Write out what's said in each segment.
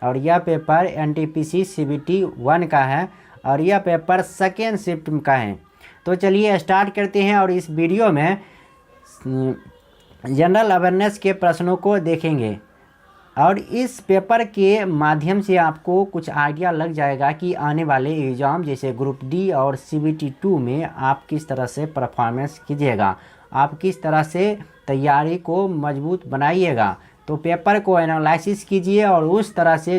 और यह paper NTPC CBT 1 का है और यह पेपर सेकेंड शिफ्ट का है। तो चलिए स्टार्ट करते हैं और इस वीडियो में जनरल अवेयरनेस के प्रश्नों को देखेंगे और इस पेपर के माध्यम से आपको कुछ आइडिया लग जाएगा कि आने वाले एग्ज़ाम जैसे ग्रुप डी और सीबीटी 2 में आप किस तरह से परफॉर्मेंस कीजिएगा, आप किस तरह से तैयारी को मजबूत बनाइएगा। तो पेपर को एनालिसिस कीजिए और उस तरह से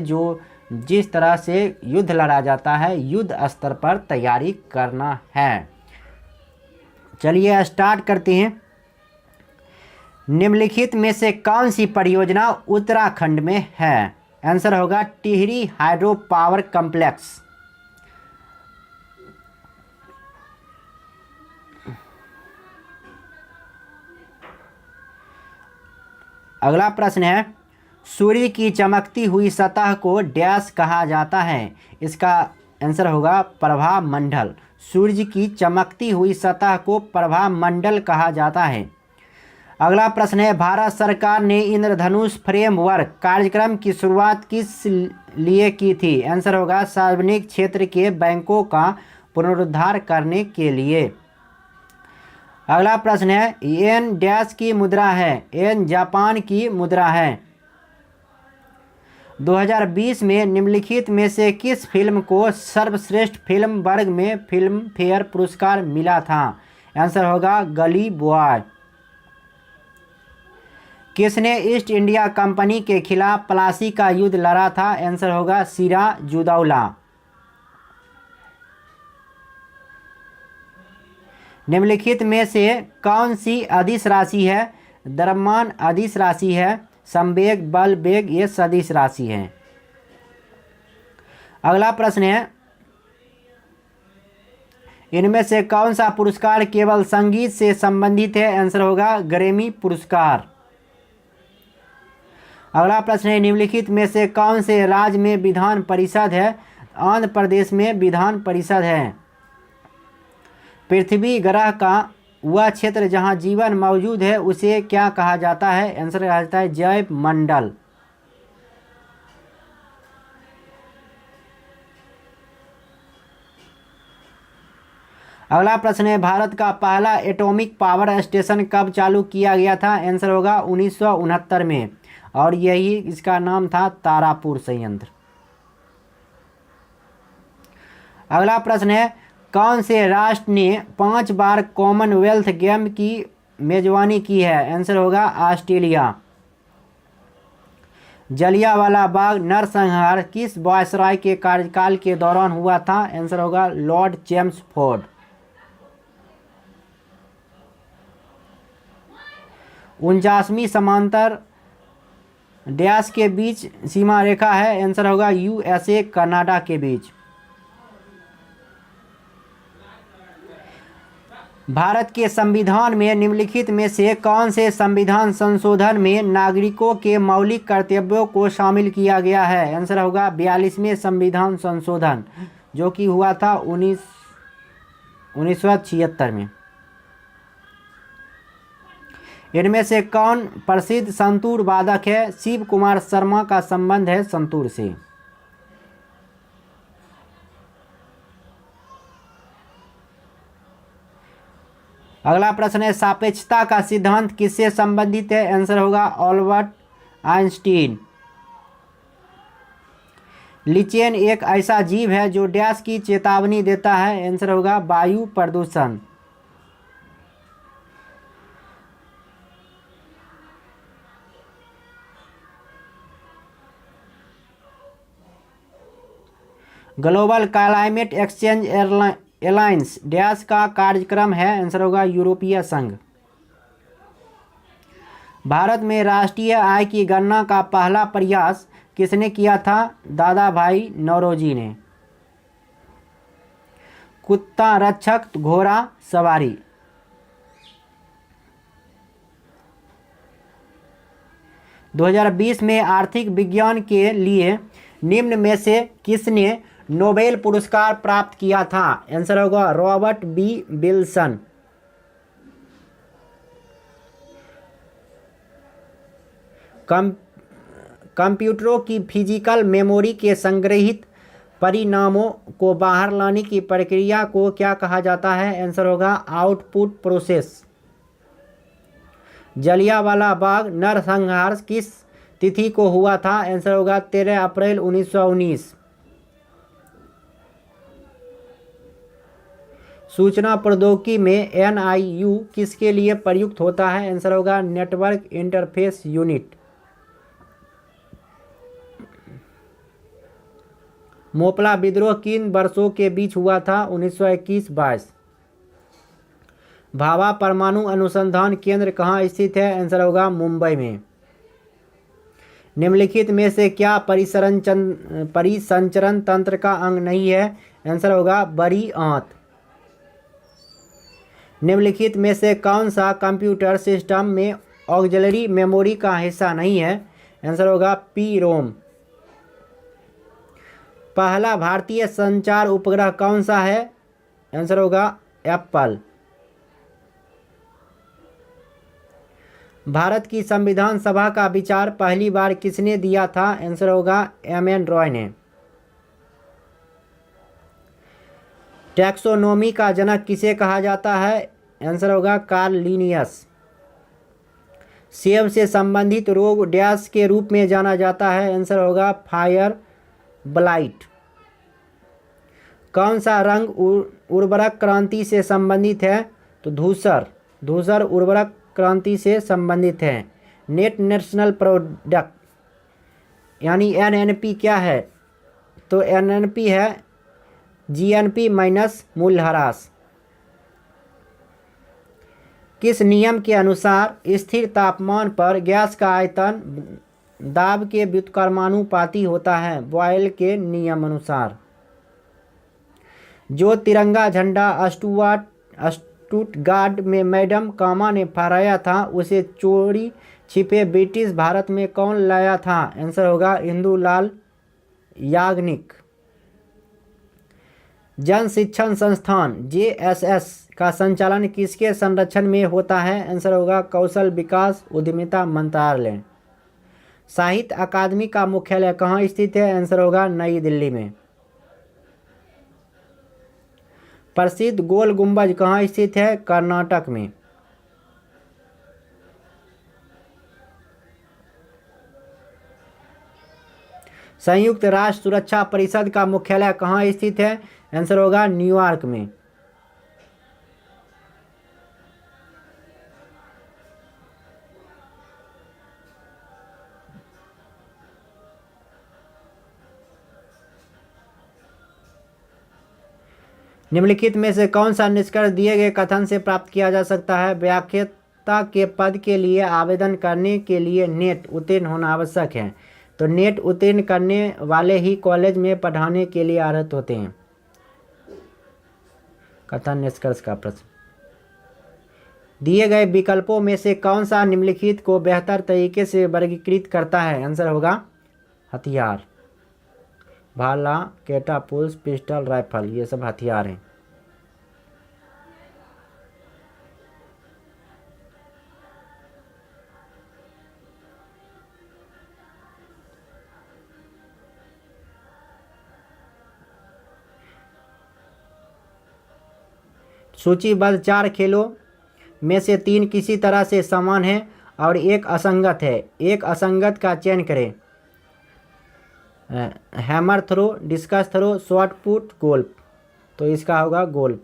जिस तरह से युद्ध लड़ा जाता है युद्ध स्तर पर तैयारी करना है। चलिए स्टार्ट करते हैं। निम्नलिखित में से कौन सी परियोजना उत्तराखंड में है? आंसर होगा टिहरी हाइड्रो पावर कॉम्प्लेक्स। अगला प्रश्न है, सूर्य की चमकती हुई सतह को डैश कहा जाता है? इसका आंसर होगा प्रभा मंडल। सूर्य की चमकती हुई सतह को प्रभा मंडल कहा जाता है। अगला प्रश्न है, भारत सरकार ने इंद्रधनुष फ्रेमवर्क कार्यक्रम की शुरुआत किस लिए की थी? आंसर होगा सार्वजनिक क्षेत्र के बैंकों का पुनरुद्धार करने के लिए। अगला प्रश्न है, येन डैश की मुद्रा है? येन जापान की मुद्रा है। 2020 में निम्नलिखित में से किस फिल्म को सर्वश्रेष्ठ फिल्म वर्ग में फिल्म फेयर पुरस्कार मिला था? आंसर होगा गली बॉय। किसने ईस्ट इंडिया कंपनी के खिलाफ प्लासी का युद्ध लड़ा था? आंसर होगा सिराजुद्दौला। निम्नलिखित में से कौन सी अदिश राशि है? द्रव्यमान अदिश राशि है, संवेग बल वेग ये सदिश राशि है। अगला प्रश्न है, इनमें से कौन सा पुरस्कार केवल संगीत से संबंधित है? आंसर होगा ग्रैमी पुरस्कार। अगला प्रश्न है, निम्नलिखित में से कौन से राज्य में विधान परिषद है? आंध्र प्रदेश में विधान परिषद है। पृथ्वी ग्रह का वह क्षेत्र जहां जीवन मौजूद है उसे क्या कहा जाता है? आंसर कहा जाता है जैव मंडल। अगला प्रश्न है, भारत का पहला एटॉमिक पावर स्टेशन कब चालू किया गया था? आंसर होगा 1969 में और यही इसका नाम था तारापुर संयंत्र। अगला प्रश्न है, कौन से राष्ट्र ने 5 बार कॉमनवेल्थ गेम की मेजबानी की है? आंसर होगा ऑस्ट्रेलिया। जलियांवाला बाग नरसंहार किस वायसराय के कार्यकाल के दौरान हुआ था? आंसर होगा लॉर्ड चेम्सफोर्ड। 49वीं समांतर डैश के बीच सीमा रेखा है? आंसर होगा यूएसए कनाडा के बीच। भारत के संविधान में निम्नलिखित में से कौन से संविधान संशोधन में नागरिकों के मौलिक कर्तव्यों को शामिल किया गया है? आंसर होगा 42वें संविधान संशोधन जो कि हुआ था 1976 में। इनमें से कौन प्रसिद्ध संतूर वादक है? शिव कुमार शर्मा का संबंध है संतूर से। अगला प्रश्न है, सापेक्षता का सिद्धांत किससे संबंधित है? आंसर होगा अल्बर्ट आइंस्टीन। लीचेन एक ऐसा जीव है जो डैश की चेतावनी देता है? आंसर होगा वायु प्रदूषण। Global climate exchange alliance dash का कार्यक्रम है? आंसर होगा यूरोपीय संघ। भारत में राष्ट्रीय आय की गणना का पहला प्रयास किसने किया था? दादा भाई नौरोजी ने। कुत्ता रक्षक घोड़ा सवारी। दो 2020 में आर्थिक विज्ञान के लिए निम्न में से किसने नोबेल पुरस्कार प्राप्त किया था? आंसर होगा रॉबर्ट बी विल्सन। कंप्यूटरों की फिजिकल मेमोरी के संग्रहित परिणामों को बाहर लाने की प्रक्रिया को क्या कहा जाता है? आंसर होगा आउटपुट प्रोसेस। जलियांवाला बाग नरसंहार किस तिथि को हुआ था? आंसर होगा 13 अप्रैल 1919। सूचना प्रौद्योगिकी में NIU किसके लिए प्रयुक्त होता है? आंसर होगा नेटवर्क इंटरफेस यूनिट। मोपला विद्रोह किन वर्षों के बीच हुआ था? 1921-22। भाभा परमाणु अनुसंधान केंद्र कहाँ स्थित है? आंसर होगा मुंबई में। निम्नलिखित में से क्या परिसंचरण तंत्र का अंग नहीं है? आंसर होगा बड़ी आंत। निम्नलिखित में से कौन सा कंप्यूटर सिस्टम में ऑक्सिलरी मेमोरी का हिस्सा नहीं है? आंसर होगा PROM। पहला भारतीय संचार उपग्रह कौन सा है? आंसर होगा एप्पल। भारत की संविधान सभा का विचार पहली बार किसने दिया था? आंसर होगा MN रॉय ने। टैक्सोनॉमी का जनक किसे कहा जाता है? आंसर होगा कार्ल लिनियस। सेब से संबंधित रोग डैश के रूप में जाना जाता है? आंसर होगा फायर ब्लाइट। कौन सा रंग उर्वरक क्रांति से संबंधित है? तो धूसर। धूसर उर्वरक क्रांति से संबंधित है। नेट नेशनल प्रोडक्ट यानी NNP क्या है? तो NNP है GNP माइनस मूल्यह्रास। किस नियम के अनुसार स्थिर तापमान पर गैस का आयतन दाब के व्युत्क्रमानुपाती होता है? बॉयल के नियम अनुसार। जो तिरंगा झंडा स्टुटगार्ट में मैडम कामा ने फहराया था उसे चोरी छिपे ब्रिटिश भारत में कौन लाया था? आंसर होगा इंदुलाल याग्निक। जन शिक्षण संस्थान JSS का संचालन किसके संरक्षण में होता है? आंसर होगा कौशल विकास उद्यमिता मंत्रालय। साहित्य अकादमी का मुख्यालय कहाँ स्थित है? आंसर होगा नई दिल्ली में। प्रसिद्ध गोल गुंबज कहाँ स्थित है? कर्नाटक में। संयुक्त राष्ट्र सुरक्षा परिषद का मुख्यालय कहाँ स्थित है? आंसर होगा न्यूयॉर्क में। निम्नलिखित में से कौन सा निष्कर्ष दिए गए कथन से प्राप्त किया जा सकता है? व्याख्याता के पद के लिए आवेदन करने के लिए नेट उत्तीर्ण होना आवश्यक है। तो नेट उत्तीर्ण करने वाले ही कॉलेज में पढ़ाने के लिए अर्हत होते हैं। कथन निष्कर्ष का प्रश्न। दिए गए विकल्पों में से कौन सा निम्नलिखित को बेहतर तरीके से वर्गीकृत करता है? आंसर होगा हथियार। भाला, कैटापुल्स, पिस्टल, राइफल ये सब हथियार हैं। सूचीबद्ध 4 खेलों में से 3 किसी तरह से समान है और एक असंगत है। एक असंगत का चयन करें। Hammer throw, discus throw, shot put, golf. तो इसका होगा गोल्फ।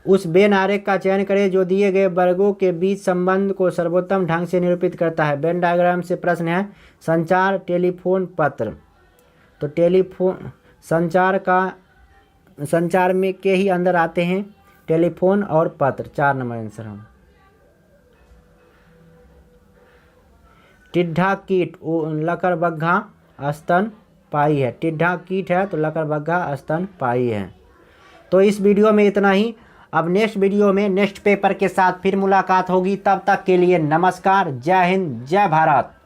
उस वेन आरेख का चयन करें जो दिए गए वर्गों के बीच संबंध को सर्वोत्तम ढंग से निरूपित करता है। वेन डायग्राम से प्रश्न है संचार, टेलीफोन, पत्र। तो टेलीफोन संचार में के ही अंदर आते हैं टेलीफोन और पत्र। 4 नंबर आंसर हम। टिड्ढा कीट लकड़बग्घा स्तनपायी है। टिड्ढा कीट है तो लकड़बग्घा स्तनपायी है। तो इस वीडियो में इतना ही। अब नेक्स्ट वीडियो में नेक्स्ट पेपर के साथ फिर मुलाकात होगी। तब तक के लिए नमस्कार। जय हिंद, जय भारत।